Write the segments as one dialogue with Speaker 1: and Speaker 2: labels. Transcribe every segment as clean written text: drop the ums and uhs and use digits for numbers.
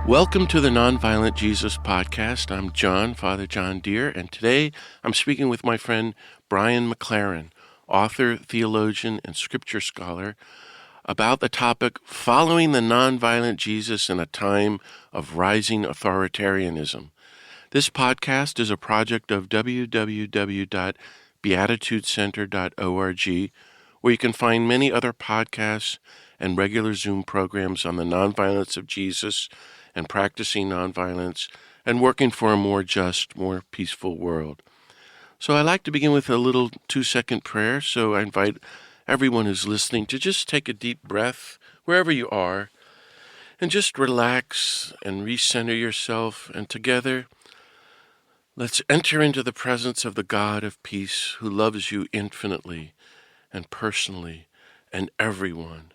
Speaker 1: Welcome to the Nonviolent Jesus podcast. I'm John, Father John Deere, and today I'm speaking with my friend Brian McLaren, author, theologian, and scripture scholar, about the topic Following the Nonviolent Jesus in a Time of Rising Authoritarianism. This podcast is a project of www.beatitudecenter.org, where you can find many other podcasts and regular Zoom programs on the nonviolence of Jesus and practicing nonviolence and working for a more just, more peaceful world. So I like to begin with a little 2-second prayer, so I invite everyone who's listening to just take a deep breath wherever you are and just relax and recenter yourself, and together let's enter into the presence of the God of peace who loves you infinitely and personally and everyone.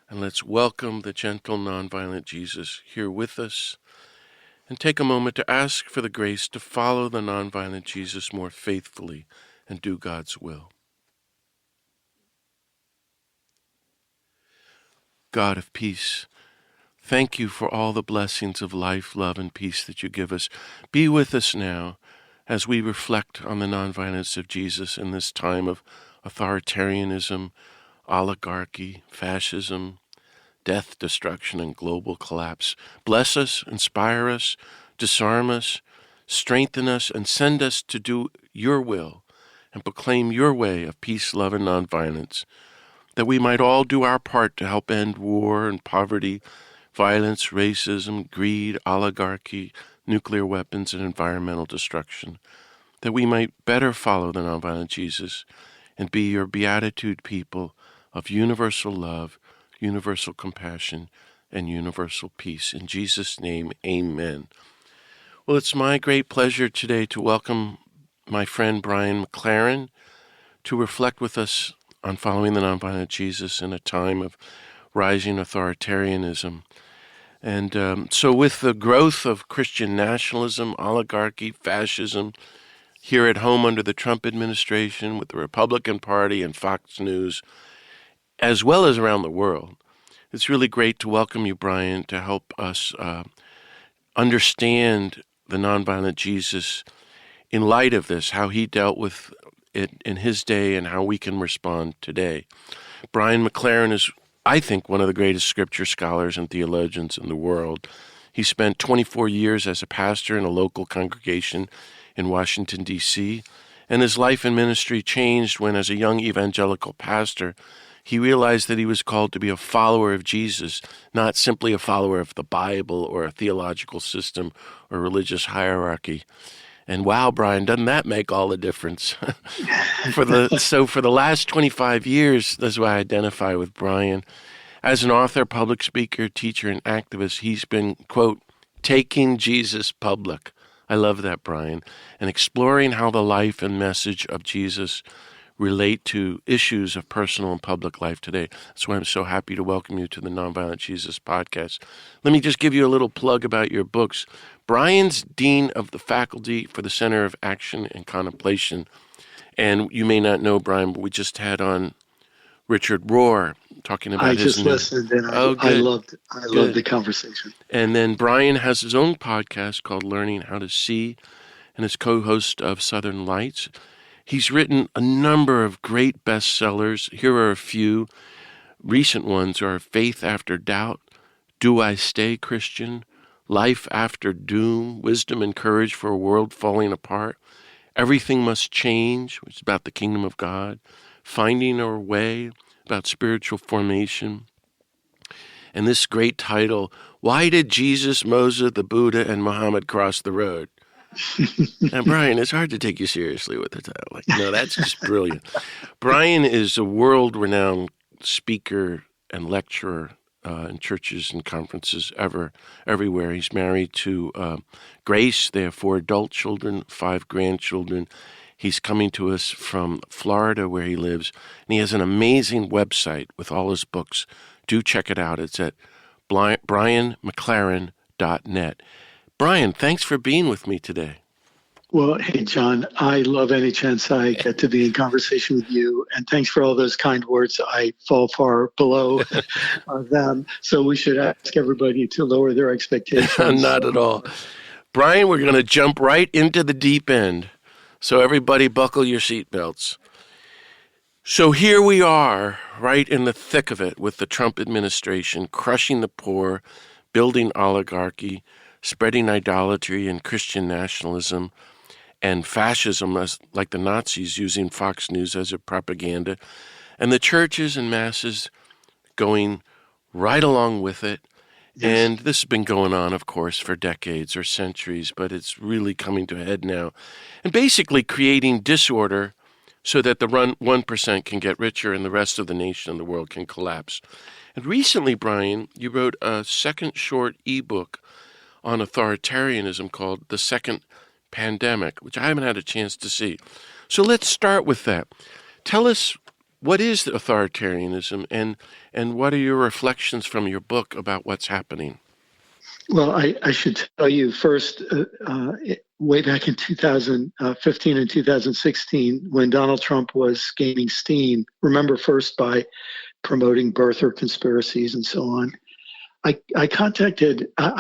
Speaker 1: And let's welcome the gentle, nonviolent Jesus here with us and take a moment to ask for the grace to follow the nonviolent Jesus more faithfully and do God's will. God of peace, thank you for all the blessings of life, love, and peace that you give us. Be with us now as we reflect on the nonviolence of Jesus in this time of authoritarianism, oligarchy, fascism, death, destruction, and global collapse. Bless us, inspire us, disarm us, strengthen us, and send us to do your will and proclaim your way of peace, love, and nonviolence, that we might all do our part to help end war and poverty, violence, racism, greed, oligarchy, nuclear weapons, and environmental destruction, that we might better follow the nonviolent Jesus and be your beatitude people of universal love, universal compassion, and universal peace. In Jesus' name, amen. Well, it's my great pleasure today to welcome my friend Brian McLaren to reflect with us on following the nonviolent Jesus in a time of rising authoritarianism. And so with the growth of Christian nationalism, oligarchy, fascism, here at home under the Trump administration, with the Republican Party and Fox News, as well as around the world, it's really great to welcome you, Brian, to help us understand the nonviolent Jesus in light of this, how he dealt with it in his day and how we can respond today. Brian McLaren is, I think, one of the greatest scripture scholars and theologians in the world. He spent 24 years as a pastor in a local congregation in Washington, D.C., and his life and ministry changed when, as a young evangelical pastor, he realized that he was called to be a follower of Jesus, not simply a follower of the Bible or a theological system or religious hierarchy. And wow, Brian, doesn't that make all the difference? For the last 25 years, that's why I identify with Brian. As an author, public speaker, teacher, and activist, he's been, quote, taking Jesus public. I love that, Brian. And exploring how the life and message of Jesus relate to issues of personal and public life today. That's why I'm so happy to welcome you to the Nonviolent Jesus podcast. Let me just give you a little plug about your books. Brian's Dean of the Faculty for the Center of Action and Contemplation. And you may not know, Brian, but we just had on Richard Rohr talking about his
Speaker 2: I just listened, and I loved the conversation.
Speaker 1: And then Brian has his own podcast called Learning How to See, and is co-host of Southern Lights. He's written a number of great bestsellers. Here are a few. Recent ones are Faith After Doubt, Do I Stay Christian, Life After Doom, Wisdom and Courage for a World Falling Apart, Everything Must Change, which is about the kingdom of God, Finding Our Way, about spiritual formation, and this great title, Why Did Jesus, Moses, the Buddha, and Muhammad Cross the Road? Now, Brian, it's hard to take you seriously with the title. That's just brilliant. Brian is a world-renowned speaker and lecturer in churches and conferences everywhere. He's married to Grace. They have 4 adult children, 5 grandchildren. He's coming to us from Florida, where he lives, and he has an amazing website with all his books. Do check it out. It's at brianmclaren.net. Brian, thanks for being with me today.
Speaker 2: Well, hey, John, I love any chance I get to be in conversation with you. And thanks for all those kind words. I fall far below them. So we should ask everybody to lower their expectations.
Speaker 1: Not at all. Brian, we're going to jump right into the deep end. So everybody buckle your seatbelts. So here we are, right in the thick of it with the Trump administration, crushing the poor, building oligarchy, spreading idolatry and Christian nationalism, and fascism, as, like the Nazis using Fox News as a propaganda, and the churches and masses going right along with it. Yes. And this has been going on, of course, for decades or centuries, but it's really coming to a head now. And basically creating disorder so that the 1% can get richer and the rest of the nation and the world can collapse. And recently, Brian, you wrote a second short ebook on authoritarianism called The Second Pandemic, which I haven't had a chance to see. So let's start with that. Tell us, what is authoritarianism, and what are your reflections from your book about what's happening?
Speaker 2: Well, I should tell you first, way back in 2015 and 2016, when Donald Trump was gaining steam, remember first by promoting birther conspiracies and so on, I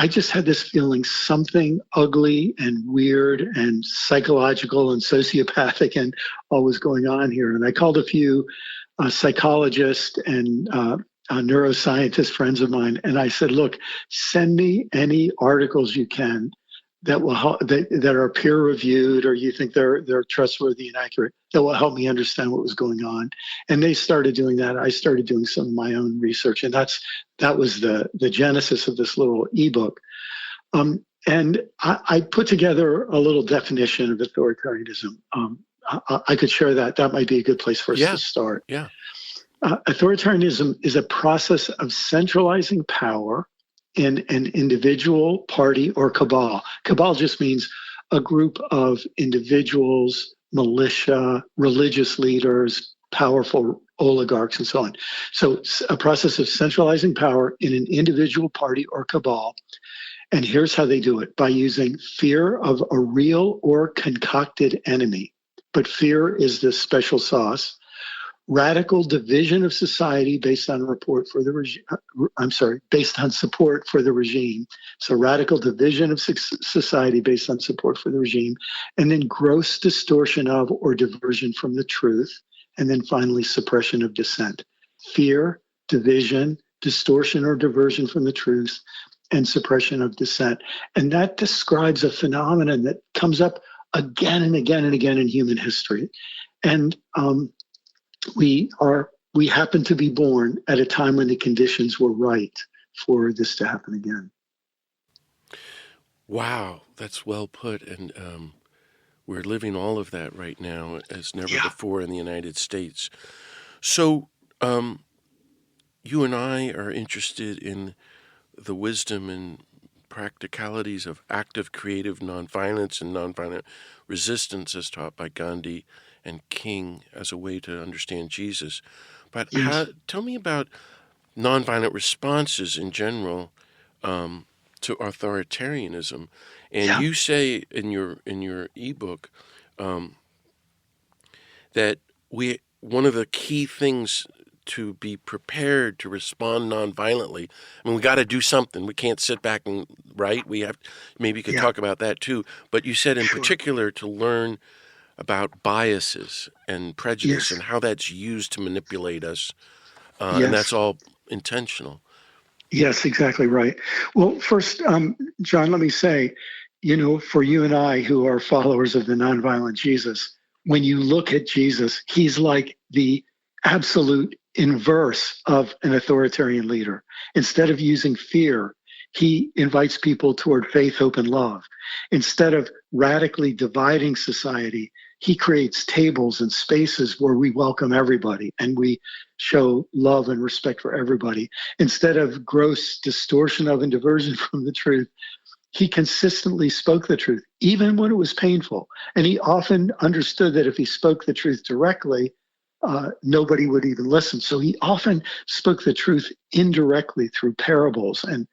Speaker 2: just had this feeling something ugly and weird and psychological and sociopathic and all was going on here. And I called a few psychologists and neuroscientist friends of mine, and I said, look, send me any articles you can that will help, that are peer reviewed or you think they're trustworthy and accurate, that will help me understand what was going on. And they started doing that. I started doing some of my own research, and that was the genesis of this little ebook. And I put together a little definition of authoritarianism. I could share that. That might be a good place for us to start.
Speaker 1: Yeah.
Speaker 2: Authoritarianism is a process of centralizing power in an individual, party, or cabal. Cabal just means a group of individuals, militia, religious leaders, powerful oligarchs, and so on. So it's a process of centralizing power in an individual, party, or cabal. And here's how they do it: by using fear of a real or concocted enemy. But fear is the special sauce. Radical division of society based on support for the regime. So radical division of society based on support for the regime, and then gross distortion of or diversion from the truth, and then finally suppression of dissent. Fear, division, distortion or diversion from the truth, and suppression of dissent. And that describes a phenomenon that comes up again and again and again in human history. And we happen to be born at a time when the conditions were right for this to happen again.
Speaker 1: Wow, that's well put. And we're living all of that right now as never before in the United States. So you and I are interested in the wisdom and practicalities of active, creative nonviolence and nonviolent resistance as taught by Gandhi and King as a way to understand Jesus. But tell me about nonviolent responses in general to authoritarianism. And you say in your ebook that one of the key things to be prepared to respond nonviolently. I mean, we got to do something. We can't sit back and write. We have, maybe you could talk about that too. But you said in particular to learn about biases and prejudice and how that's used to manipulate us. And that's all intentional.
Speaker 2: Yes, exactly right. Well, first, John, let me say, for you and I who are followers of the nonviolent Jesus, when you look at Jesus, he's like the absolute inverse of an authoritarian leader. Instead of using fear, he invites people toward faith, hope, and love. Instead of radically dividing society, he creates tables and spaces where we welcome everybody and we show love and respect for everybody. Instead of gross distortion of and diversion from the truth, he consistently spoke the truth, even when it was painful. And he often understood that if he spoke the truth directly, nobody would even listen. So he often spoke the truth indirectly through parables and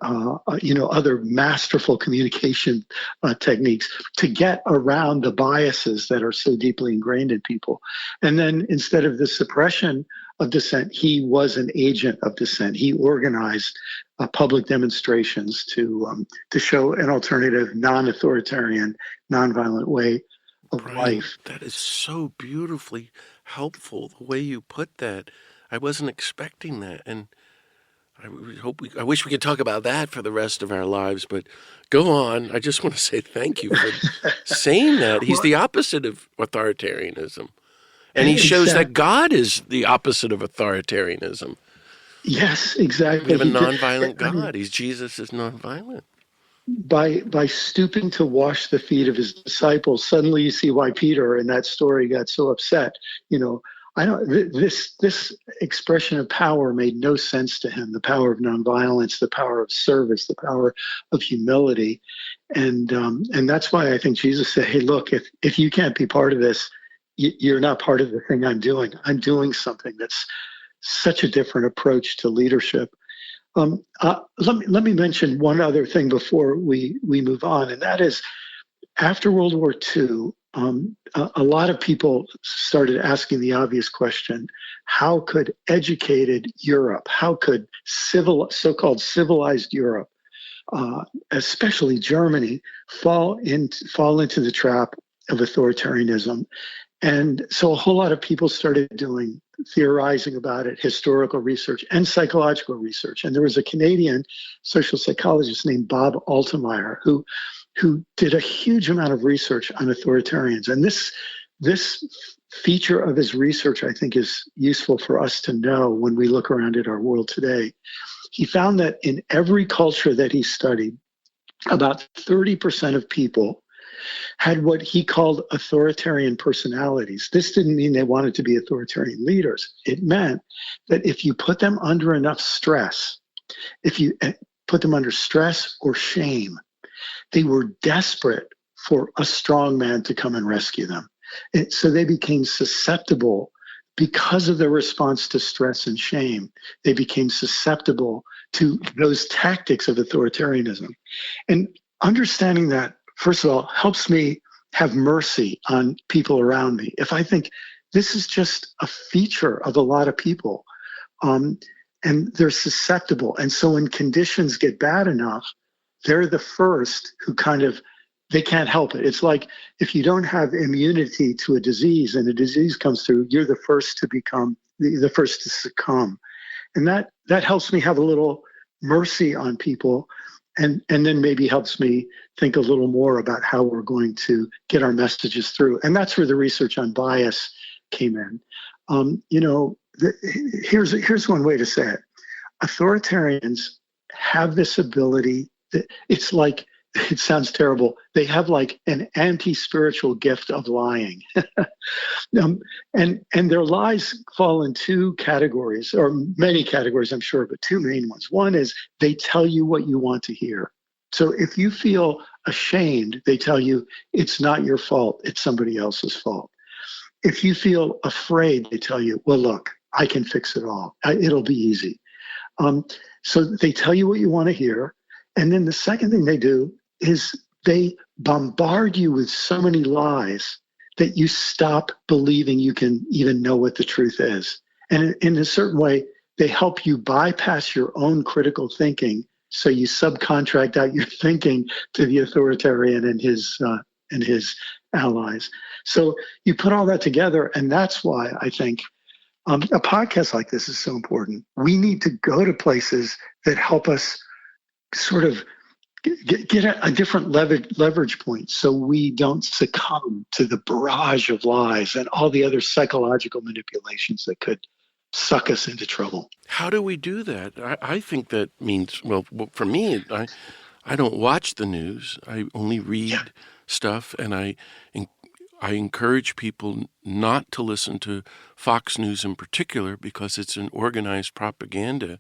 Speaker 2: other masterful communication techniques to get around the biases that are so deeply ingrained in people. And then instead of the suppression of dissent, he was an agent of dissent. He organized public demonstrations to show an alternative, non-authoritarian, nonviolent way of
Speaker 1: Brian,
Speaker 2: life.
Speaker 1: that is so beautifully helpful, the way you put that. I wasn't expecting that, and I wish we could talk about that for the rest of our lives, but go on. I just want to say thank you for saying that. He's the opposite of authoritarianism, and he shows that God is the opposite of authoritarianism.
Speaker 2: Yes, exactly.
Speaker 1: We have a nonviolent God. Jesus is nonviolent.
Speaker 2: By stooping to wash the feet of his disciples, suddenly you see why Peter in that story got so upset. I don't. This expression of power made no sense to him. The power of nonviolence, the power of service, the power of humility, and that's why I think Jesus said, "Hey, look, if you can't be part of this, you're not part of the thing I'm doing. I'm doing something that's such a different approach to leadership." Let me mention one other thing before we move on, and that is after World War II, a lot of people started asking the obvious question: how could educated Europe, how could so-called civilized Europe, especially Germany, fall into the trap of authoritarianism? And so a whole lot of people started theorizing about it, historical research and psychological research. And there was a Canadian social psychologist named Bob Altemeyer who did a huge amount of research on authoritarians. And this feature of his research, I think, is useful for us to know when we look around at our world today. He found that in every culture that he studied, about 30% of people had what he called authoritarian personalities. This didn't mean they wanted to be authoritarian leaders. It meant that if you put them under enough stress, if you put them under stress or shame, they were desperate for a strong man to come and rescue them. So they became susceptible because of their response to stress and shame. They became susceptible to those tactics of authoritarianism. And understanding that, first of all, helps me have mercy on people around me. If I think this is just a feature of a lot of people, and they're susceptible. And so when conditions get bad enough, they're the first who they can't help it. It's like if you don't have immunity to a disease and a disease comes through, you're the first to become the first to succumb. And that helps me have a little mercy on people, and then maybe helps me think a little more about how we're going to get our messages through. And that's where the research on bias came in. Here's one way to say it. Authoritarians have this ability that it's like, it sounds terrible, they have like an anti-spiritual gift of lying. And their lies fall in two categories, or many categories, I'm sure, but two main ones. One is they tell you what you want to hear. So if you feel ashamed, they tell you it's not your fault, it's somebody else's fault. If you feel afraid, they tell you, well, look, I can fix it all. It'll be easy. So they tell you what you want to hear. And then the second thing they do is they bombard you with so many lies that you stop believing you can even know what the truth is. And in a certain way, they help you bypass your own critical thinking. So you subcontract out your thinking to the authoritarian and his allies. So you put all that together, and that's why I think a podcast like this is so important. We need to go to places that help us sort of get a different leverage point, so we don't succumb to the barrage of lies and all the other psychological manipulations that could suck us into trouble.
Speaker 1: How do we do that? I think that means, well, for me, I don't watch the news. I only read stuff, and I encourage people not to listen to Fox News in particular because it's an organized propaganda.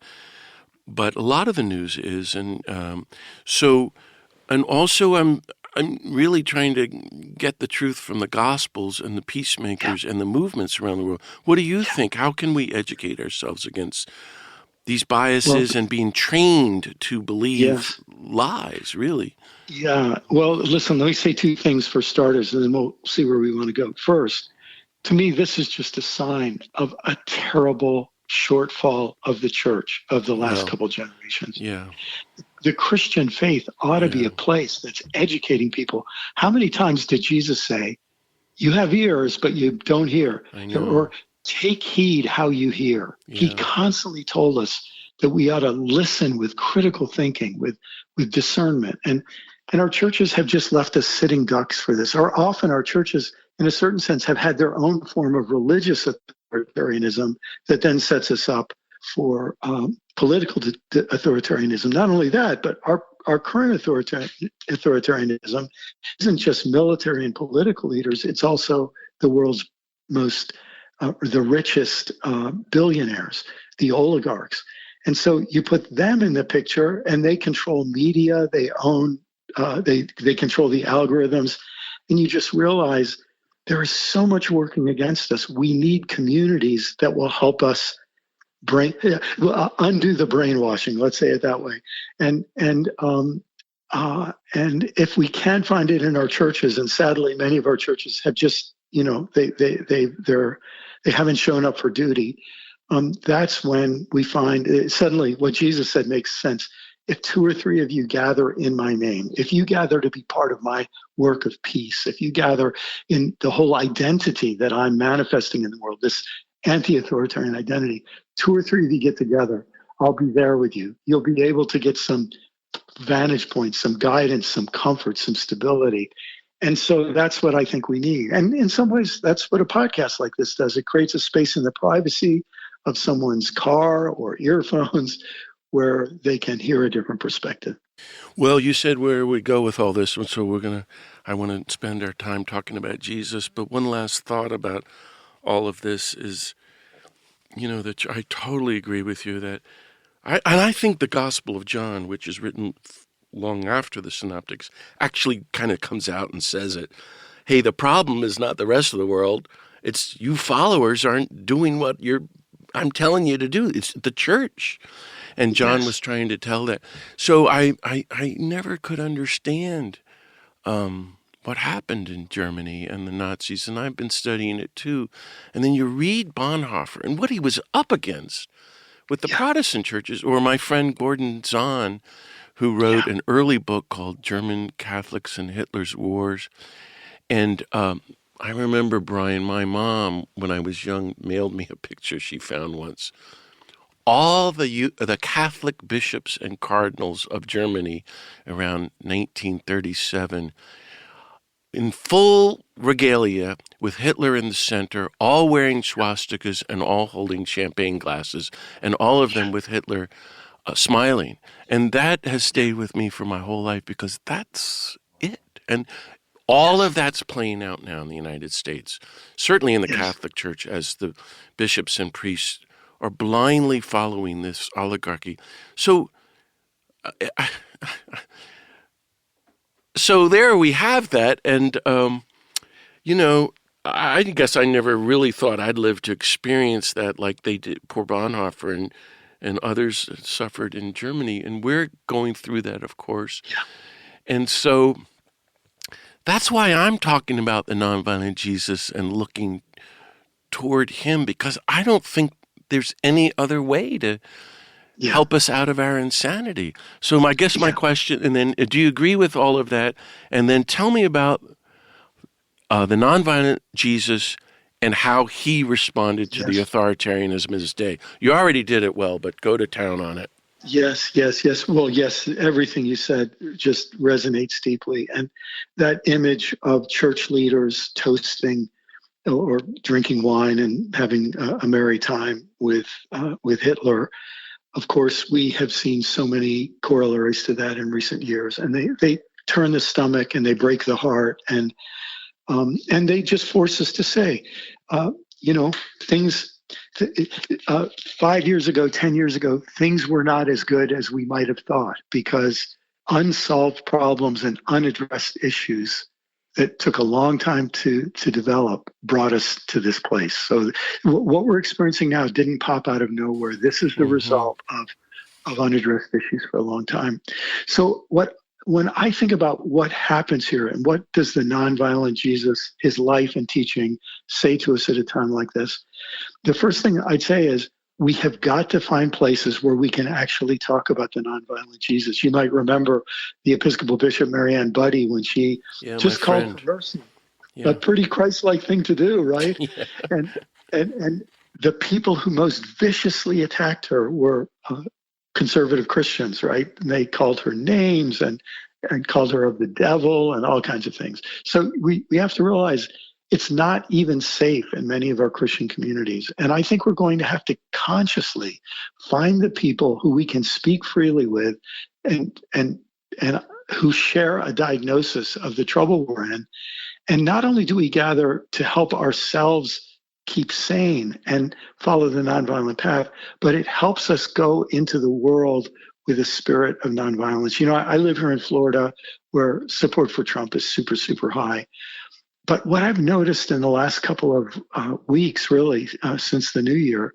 Speaker 1: But a lot of the news is, and also I'm really trying to get the truth from the Gospels and the peacemakers and the movements around the world. What do you think? How can we educate ourselves against these
Speaker 2: Well,
Speaker 1: biases and being trained to believe
Speaker 2: yes.
Speaker 1: lies, really?
Speaker 2: Yeah. Well, listen, let me say two things for starters, and then we'll see where we want to go. First, to me, this is just a sign of a terrible shortfall of the church of the last
Speaker 1: Well,
Speaker 2: couple generations.
Speaker 1: yeah,
Speaker 2: The Christian faith ought to be
Speaker 1: yeah,
Speaker 2: a place that's educating people. How many times did Jesus say, "You have ears, but you don't hear,"
Speaker 1: I know.
Speaker 2: or "Take heed how you hear"? He
Speaker 1: Yeah,
Speaker 2: constantly told us that we ought to listen with critical thinking, with discernment, and our churches have just left us sitting ducks for this. Or often our churches, in a certain sense, have had their own form of religious authoritarianism that then sets us up for political authoritarianism. Not only that, but our current authoritarianism isn't just military and political leaders, it's also the world's most, the richest billionaires, the oligarchs. And so you put them in the picture and they control media, they own, they control the algorithms. And you just realize there is so much working against us. We need communities that will help us undo the brainwashing. Let's say it that way. And if we can find it in our churches, and sadly, many of our churches have just, they haven't shown up for duty. That's when we find suddenly what Jesus said makes sense. If two or three of you gather in my name, if you gather to be part of my work of peace, if you gather in the whole identity that I'm manifesting in the world, this anti-authoritarian identity, two or three of you get together, I'll be there with you. You'll be able to get some vantage points, some guidance, some comfort, some stability. And so that's what I think we need. And in some ways, that's what a podcast like this does. It creates a space in the privacy of someone's car or earphones where they can hear a different perspective.
Speaker 1: Well, you said where we go with all this, and so I want to spend our time talking about Jesus. But one last thought about all of this is, that I totally agree with you that I think the Gospel of John, which is written long after the Synoptics, actually kind of comes out and says it. Hey, the problem is not the rest of the world. It's you followers aren't doing what I'm telling you to do. It's the church. And John was
Speaker 2: Yes.
Speaker 1: trying to tell that. So I never could understand what happened in Germany and the Nazis, and I've been studying it too. And then you read Bonhoeffer and what he was up against with the
Speaker 2: Yeah.
Speaker 1: Protestant churches, or my friend Gordon Zahn, who wrote
Speaker 2: Yeah.
Speaker 1: an early book called German Catholics and Hitler's Wars. And I remember, Brian, my mom, when I was young, mailed me a picture she found once. All the Catholic bishops and cardinals of Germany around 1937 in full regalia with Hitler in the center, all wearing swastikas and all holding champagne glasses, and all of them with Hitler smiling. And that has stayed with me for my whole life because that's it. And all of
Speaker 2: Yes.
Speaker 1: that's playing out now in the United States, certainly in the
Speaker 2: Yes.
Speaker 1: Catholic Church, as the bishops and priests are blindly following this oligarchy. So, so there we have that, and you know, I guess I never really thought I'd live to experience that, like they did, poor Bonhoeffer and others suffered in Germany, and we're going through that, of course.
Speaker 2: Yeah.
Speaker 1: And so that's why I'm talking about the nonviolent Jesus and looking toward him, because I don't think there's any other way to
Speaker 2: Yeah.
Speaker 1: help us out of our insanity. So I guess my
Speaker 2: Yeah.
Speaker 1: question, and then do you agree with all of that? And then tell me about the nonviolent Jesus and how he responded to the
Speaker 2: Yes.
Speaker 1: authoritarianism of his day. You already did it well, but go to town on it.
Speaker 2: Yes, yes, yes. Well, yes, everything you said just resonates deeply. And that image of church leaders toasting or drinking wine and having a merry time with Hitler. Of course, we have seen so many corollaries to that in recent years, and they turn the stomach and they break the heart, and they just force us to say, you know, things. 5 years ago, 10 years ago, things were not as good as we might have thought because unsolved problems and unaddressed issues that took a long time to develop brought us to this place. So what we're experiencing now didn't pop out of nowhere. This is the
Speaker 1: Mm-hmm.
Speaker 2: result of unaddressed issues for a long time. So when I think about what happens here and what does the nonviolent Jesus, his life and teaching, say to us at a time like this, the first thing I'd say is we have got to find places where we can actually talk about the nonviolent Jesus. You might remember the Episcopal Bishop Marianne Buddy when she
Speaker 1: Yeah, my
Speaker 2: just called for
Speaker 1: friend.
Speaker 2: mercy. A
Speaker 1: Yeah.
Speaker 2: pretty Christ-like thing to do, right?
Speaker 1: Yeah.
Speaker 2: And and the people who most viciously attacked her were conservative Christians, right? And they called her names and called her of the devil and all kinds of things. So we have to realize it's not even safe in many of our Christian communities. And I think we're going to have to consciously find the people who we can speak freely with and who share a diagnosis of the trouble we're in. And not only do we gather to help ourselves keep sane and follow the nonviolent path, but it helps us go into the world with a spirit of nonviolence. You know, I live here in Florida where support for Trump is super, super high. But what I've noticed in the last couple of weeks, really, since the new year,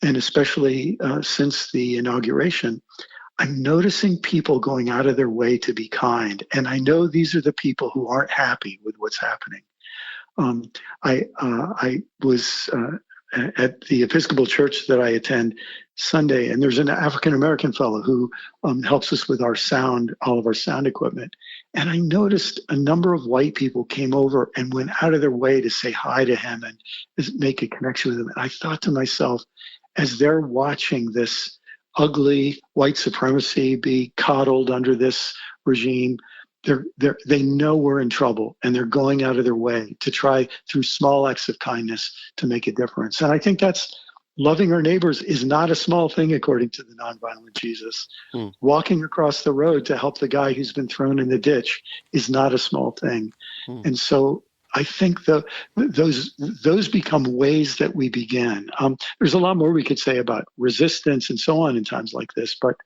Speaker 2: and especially since the inauguration, I'm noticing people going out of their way to be kind. And I know these are the people who aren't happy with what's happening. I was at the Episcopal church that I attend Sunday, and there's an African American fellow who helps us with our sound, all of our sound equipment. And I noticed a number of white people came over and went out of their way to say hi to him and make a connection with him. And I thought to myself, as they're watching this ugly white supremacy be coddled under this regime, they know we're in trouble, and they're going out of their way to try through small acts of kindness to make a difference. And I think that's loving our neighbors is not a small thing, according to the nonviolent Jesus.
Speaker 1: Mm.
Speaker 2: Walking across the road to help the guy who's been thrown in the ditch is not a small thing.
Speaker 1: Mm.
Speaker 2: And so I think those become ways that we begin. There's a lot more we could say about resistance and so on in times like this, but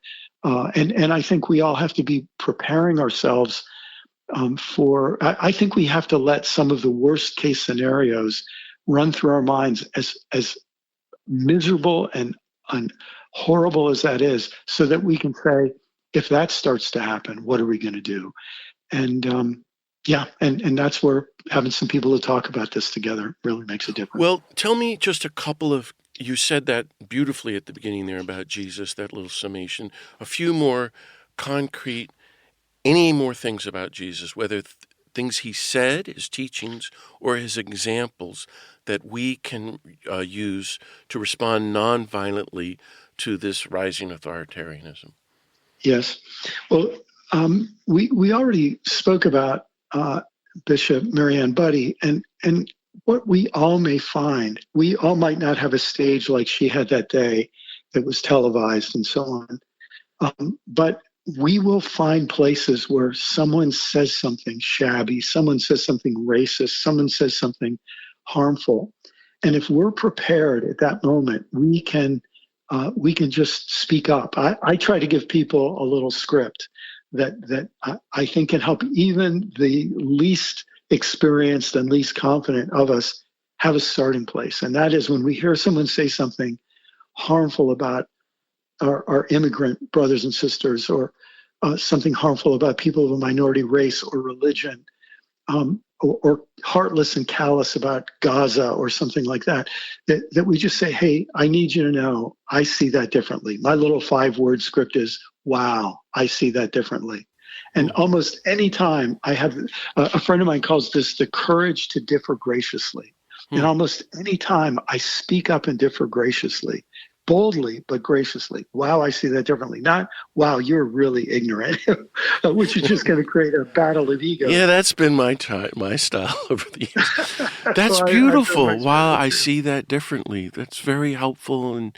Speaker 2: and I think we all have to be preparing ourselves for. I think we have to let some of the worst case scenarios run through our minds, as miserable and horrible as that is, so that we can say, if that starts to happen, what are we going to do? And yeah, and that's where having some people to talk about this together really makes a difference.
Speaker 1: Well, tell me just a couple of, you said that beautifully at the beginning there about Jesus, that little summation. A few more concrete, any more things about Jesus, whether things he said, his teachings, or his examples that we can use to respond non-violently to this rising authoritarianism.
Speaker 2: Yes. Well, we already spoke about Bishop Marianne Buddy, and what we all may find, we all might not have a stage like she had that day that was televised and so on, but we will find places where someone says something shabby, someone says something racist, someone says something harmful, and if we're prepared at that moment, we can just speak up. I try to give people a little script that I think can help even the least experienced and least confident of us have a starting place. And that is when we hear someone say something harmful about our immigrant brothers and sisters, or something harmful about people of a minority race or religion, or heartless and callous about Gaza or something like that, that we just say, hey, I need you to know, I see that differently. My little 5-word script is, wow, I see that differently. And almost any time I have, a friend of mine calls this the courage to differ graciously. And almost any time I speak up and differ graciously, boldly but graciously. Wow, I see that differently. Not, wow, you're really ignorant, which is just going to create a battle of egos.
Speaker 1: Yeah, that's been my style over the years. That's beautiful. Wow, I see that differently. That's very helpful and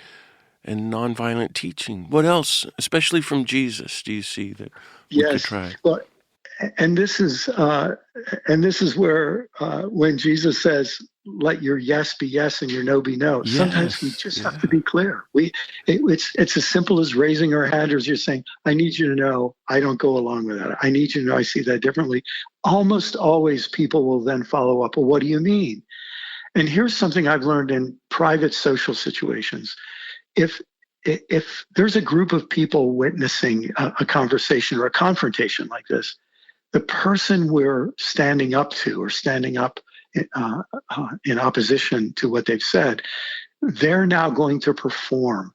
Speaker 1: nonviolent teaching. What else, especially from Jesus, do you see that we could try?
Speaker 2: Well, and this is where when Jesus says, "Let your yes be yes and your no be no." Sometimes we
Speaker 1: Yes,
Speaker 2: just have
Speaker 1: yeah.
Speaker 2: to be clear. It's as simple as raising our hand, or as you're saying, "I need you to know I don't go along with that. I need you to know I see that differently." Almost always, people will then follow up. Well, what do you mean? And here's something I've learned in private social situations. If there's a group of people witnessing a conversation or a confrontation like this, the person we're standing up to or standing up in opposition to what they've said, they're now going to perform.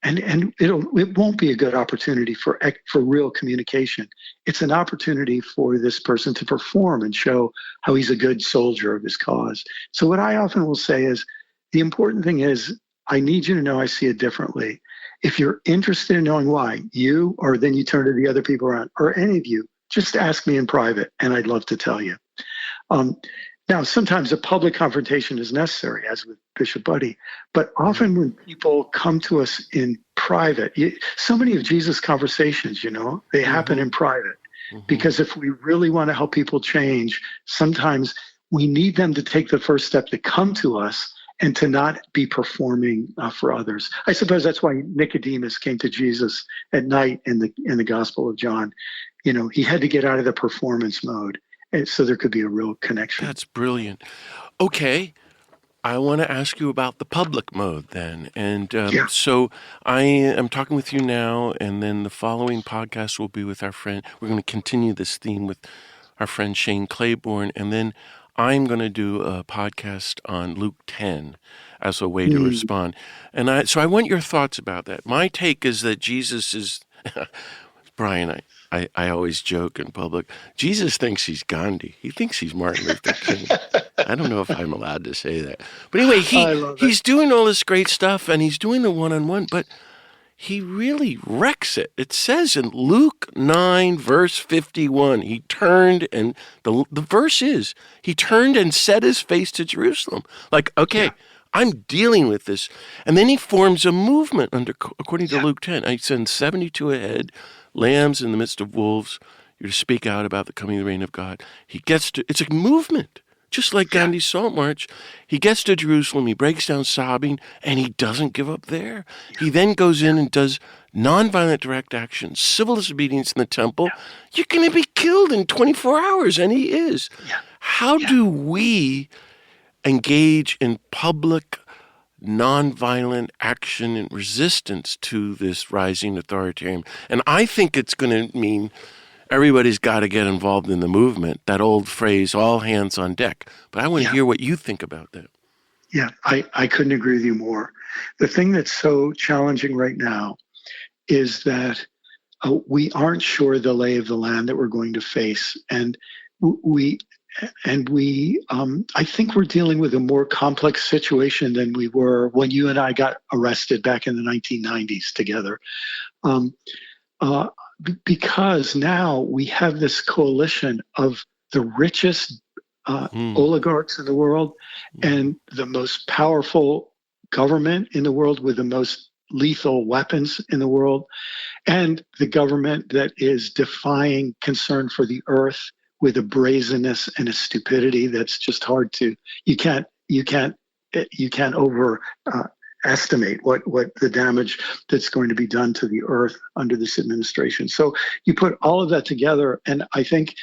Speaker 2: And it won't be a good opportunity for real communication. It's an opportunity for this person to perform and show how he's a good soldier of his cause. So what I often will say is, the important thing is, I need you to know I see it differently. If you're interested in knowing why, or then you turn to the other people around, or any of you, just ask me in private, and I'd love to tell you. Now, sometimes a public confrontation is necessary, as with Bishop Buddy, but often when people come to us in private, so many of Jesus' conversations, they happen in private. Because if we really want to help people change, sometimes we need them to take the first step to come to us and to not be performing for others. I suppose that's why Nicodemus came to Jesus at night in the Gospel of John. He had to get out of the performance mode, and so there could be a real connection.
Speaker 1: That's brilliant. Okay, I want to ask you about the public mode then. And so I am talking with you now, and then the following podcast will be with our friend. We're going to continue this theme with our friend Shane Claiborne, and then I'm going to do a podcast on Luke 10 as a way to respond. And so I want your thoughts about that. My take is that Jesus is, Brian, I always joke in public, Jesus thinks he's Gandhi. He thinks he's Martin Luther King. I don't know if I'm allowed to say that. But anyway, he's doing all this great stuff, and he's doing the one-on-one, but he really wrecks it. It says in Luke 9, verse 51, he turned, and the verse is, he turned and set his face to Jerusalem. Like, okay, I'm dealing with this. And then he forms a movement according to Luke 10. I send 72 ahead, lambs in the midst of wolves. You're to speak out about the coming of the reign of God. It's a movement. Just like Gandhi's Salt March, he gets to Jerusalem, he breaks down sobbing, and he doesn't give up there. He then goes in and does nonviolent direct action, civil disobedience in the temple. You're going to be killed in 24 hours, and he is. How do we engage in public nonviolent action and resistance to this rising authoritarian? And I think it's going to mean everybody's got to get involved in the movement, that old phrase, all hands on deck. But I want to hear what you think about that.
Speaker 2: Yeah, I couldn't agree with you more. The thing that's so challenging right now is that we aren't sure the lay of the land that we're going to face. And I think we're dealing with a more complex situation than we were when you and I got arrested back in the 1990s together. Because now we have this coalition of the richest oligarchs in the world and the most powerful government in the world with the most lethal weapons in the world, and the government that is defying concern for the earth with a brazenness and a stupidity that's just hard to, you can't estimate what the damage that's going to be done to the earth under this administration. So you put all of that together, and I think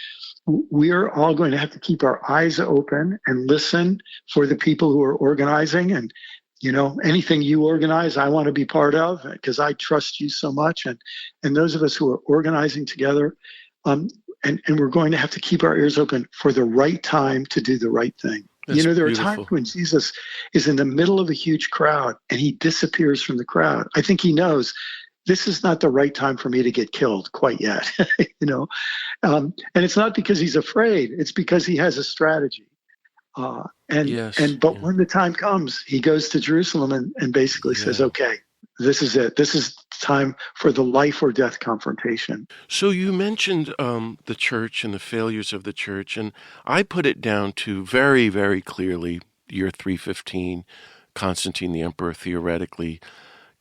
Speaker 2: we're all going to have to keep our eyes open and listen for the people who are organizing. And anything you organize, I want to be part of, because I trust you so much. And those of us who are organizing together, and we're going to have to keep our ears open for the right time to do the right thing.
Speaker 1: That's
Speaker 2: there
Speaker 1: beautiful.
Speaker 2: are times when Jesus is in the middle of a huge crowd and he disappears from the crowd. I think he knows this is not the right time for me to get killed quite yet, and it's not because he's afraid. It's because he has a strategy. But when the time comes, he goes to Jerusalem and basically says, okay, this is it. This is time for the life or death confrontation.
Speaker 1: So you mentioned the church and the failures of the church, and I put it down to very, very clearly year 315, Constantine the emperor theoretically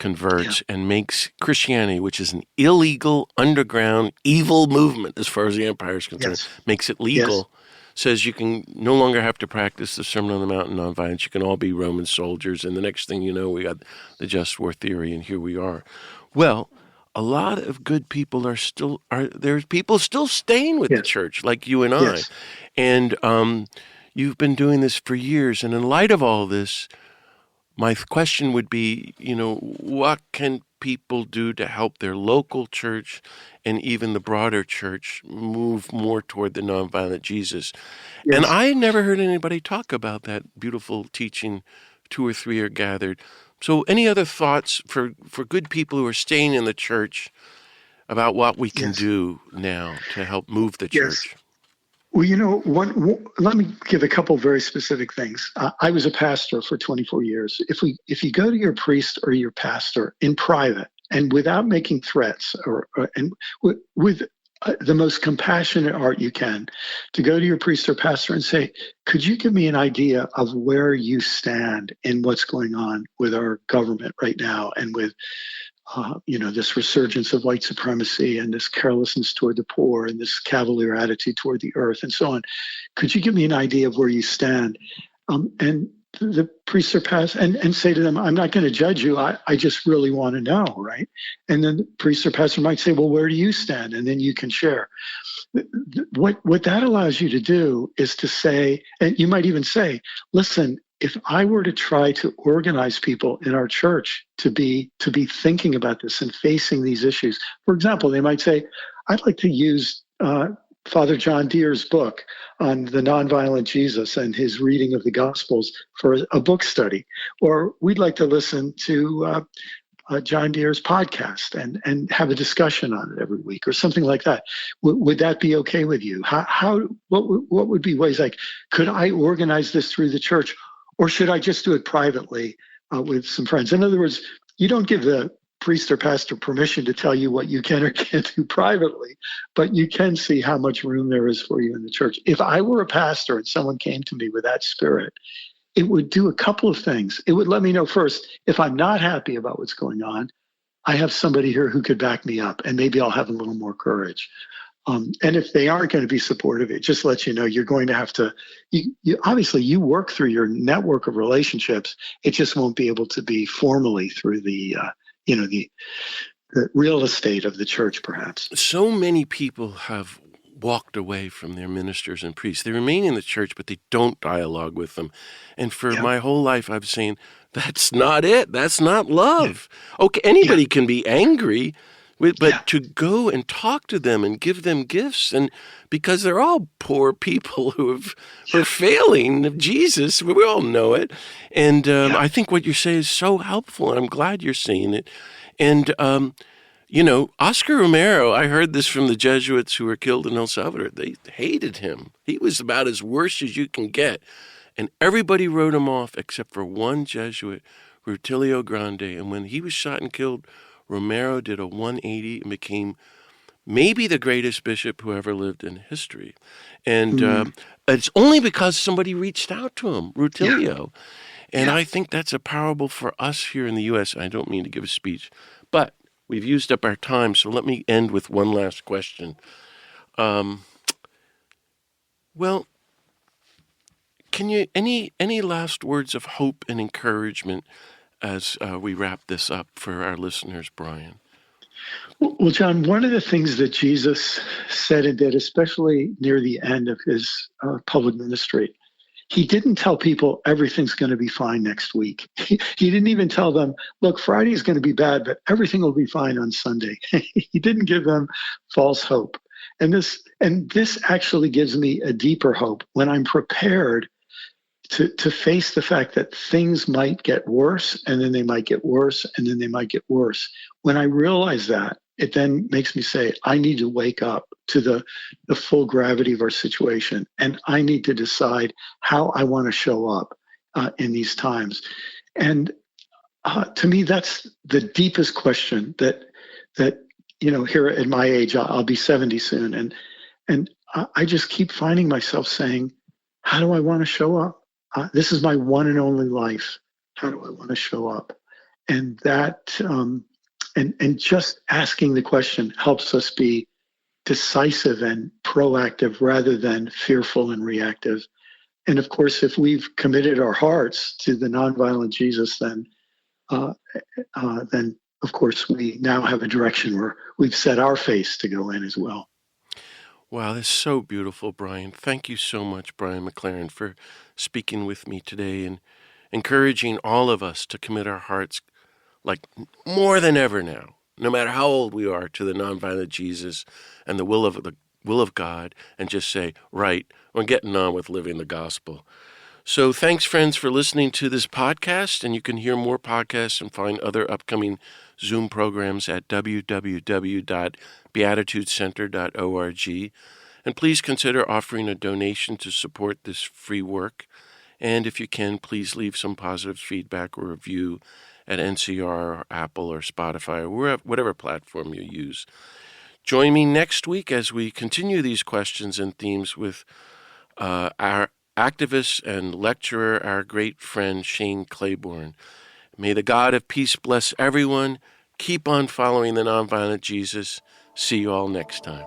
Speaker 1: converts and makes Christianity, which is an illegal, underground, evil movement as far as the empire is concerned,
Speaker 2: Yes.
Speaker 1: makes it
Speaker 2: Yes.
Speaker 1: legal, says you can no longer have to practice the Sermon on the Mount and nonviolence. You can all be Roman soldiers. And the next thing you know, we got the just war theory, and here we are. Well, a lot of good people there's people still staying with the
Speaker 2: Yes.
Speaker 1: church, like you and I.
Speaker 2: Yes.
Speaker 1: And you've been doing this for years. And in light of all this, my question would be, what can people do to help their local church and even the broader church move more toward the nonviolent Jesus? And
Speaker 2: Yes.
Speaker 1: I never heard anybody talk about that beautiful teaching, 2 or 3 are gathered. So any other thoughts for good people who are staying in the church about what we can
Speaker 2: Yes.
Speaker 1: do now to help move the
Speaker 2: Yes.
Speaker 1: church?
Speaker 2: Well, let me give a couple very specific things. I was a pastor for 24 years. If you go to your priest or your pastor in private and without making threats, and with the most compassionate art you can, to go to your priest or pastor and say, could you give me an idea of where you stand in what's going on with our government right now and with this resurgence of white supremacy and this carelessness toward the poor and this cavalier attitude toward the earth and so on. Could you give me an idea of where you stand? And the priests or pastor and say to them, I'm not going to judge you. I just really want to know, right? And then the priest or pastor might say, well, where do you stand? And then you can share. What that allows you to do is to say, and you might even say, listen, if I were to try to organize people in our church to be thinking about this and facing these issues, for example, they might say, I'd like to use Father John Deere's book on the nonviolent Jesus and his reading of the Gospels for a book study, or we'd like to listen to John Deere's podcast and have a discussion on it every week or something like that. Would that be okay with you? What would be ways like, could I organize this through the church, or should I just do it privately with some friends? In other words, you don't give the priest or pastor permission to tell you what you can or can't do privately, but you can see how much room there is for you in the church. If I were a pastor and someone came to me with that spirit, it would do a couple of things. It would let me know first, if I'm not happy about what's going on, I have somebody here who could back me up, and maybe I'll have a little more courage. And if they aren't going to be supportive, it just lets you know you're going to have to, obviously you work through your network of relationships. It just won't be able to be formally through the real estate of the church, perhaps.
Speaker 1: So many people have walked away from their ministers and priests. They remain in the church, but they don't dialogue with them. And for my whole life, I've seen that's not it. That's not love. Okay, anybody can be angry, but to go and talk to them and give them gifts, and because they're all poor people who are failing Jesus, we all know it. And I think what you say is so helpful, and I'm glad you're seeing it. And Oscar Romero, I heard this from the Jesuits who were killed in El Salvador. They hated him. He was about as worse as you can get. And everybody wrote him off except for one Jesuit, Rutilio Grande. And when he was shot and killed, Romero did a 180 and became maybe the greatest bishop who ever lived in history. And it's only because somebody reached out to him, Rutilio. And I think that's a parable for us here in the U.S. I don't mean to give a speech, but we've used up our time, so let me end with one last question. Well, can you any last words of hope and encouragement as we wrap this up for our listeners, Brian?
Speaker 2: Well, John, one of the things that Jesus said and did, especially near the end of his public ministry, he didn't tell people everything's going to be fine next week. He didn't even tell them, look, Friday is going to be bad, but everything will be fine on Sunday. He didn't give them false hope. And this actually gives me a deeper hope when I'm prepared to face the fact that things might get worse, and then they might get worse, and then they might get worse. When I realize that, it then makes me say, I need to wake up to the full gravity of our situation, and I need to decide how I want to show up in these times. And to me, that's the deepest question that here at my age, I'll be 70 soon, and I just keep finding myself saying, how do I want to show up? This is my one and only life. How do I want to show up? and that and just asking the question helps us be decisive and proactive rather than fearful and reactive. And of course, if we've committed our hearts to the nonviolent Jesus, then of course we now have a direction where we've set our face to go in as well.
Speaker 1: Wow, that's so beautiful, Brian. Thank you so much, Brian McLaren, for speaking with me today and encouraging all of us to commit our hearts, like more than ever now, no matter how old we are, to the nonviolent Jesus and the will of God, and just say, right, we're getting on with living the gospel. So thanks, friends, for listening to this podcast, and you can hear more podcasts and find other upcoming Zoom programs at www.beatitudecenter.org. And please consider offering a donation to support this free work. And if you can, please leave some positive feedback or review at NCR or Apple or Spotify or whatever platform you use. Join me next week as we continue these questions and themes with our activist and lecturer, our great friend Shane Claiborne. May the God of peace bless everyone. Keep on following the nonviolent Jesus. See you all next time.